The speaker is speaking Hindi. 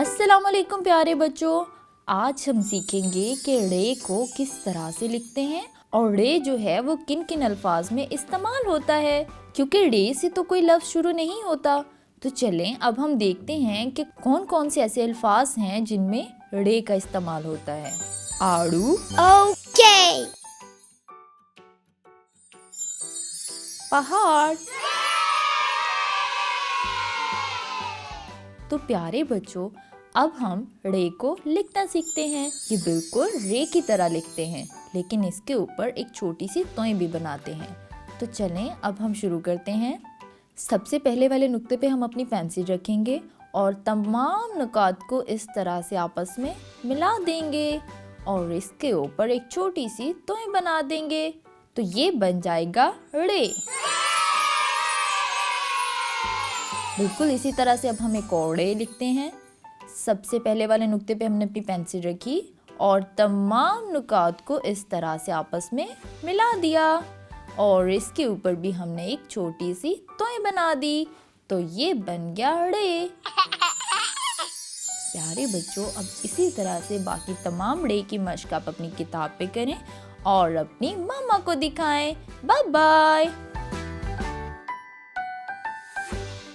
अस्सलाम वालेकुम प्यारे बच्चों। आज हम सीखेंगे कि रे को किस तरह से लिखते हैं और रे जो है वो किन किन अल्फाज में इस्तेमाल होता है, क्योंकि रे से तो कोई लफ्ज़ शुरू नहीं होता। तो चलें अब हम देखते हैं कि कौन कौन से ऐसे अल्फाज हैं जिनमें रे का इस्तेमाल होता है। आड़ू, ओके। पहाड़। तो प्यारे बच्चों, अब हम रे को लिखना सीखते हैं। ये बिल्कुल रे की तरह लिखते हैं, लेकिन इसके ऊपर एक छोटी सी तोय भी बनाते हैं। तो चलें अब हम शुरू करते हैं। सबसे पहले वाले नुक्ते पे हम अपनी पेंसिल रखेंगे और तमाम नुकात को इस तरह से आपस में मिला देंगे और इसके ऊपर एक छोटी सी तोय बना देंगे। तो ये बन जाएगा रे। बिल्कुल इसी तरह से अब हम एक और रे लिखते हैं। सबसे पहले वाले नुक्ते पे हमने अपनी पेंसिल रखी और तमाम नुकात को इस तरह से आपस में मिला दिया और इसके ऊपर भी हमने एक छोटी सी तोय बना दी। तो ये बन गया रे। प्यारे बच्चों, अब इसी तरह से बाकी तमाम रे की मश्क आप अपनी किताब पे करें और अपनी मामा को दिखाएं। Bye bye.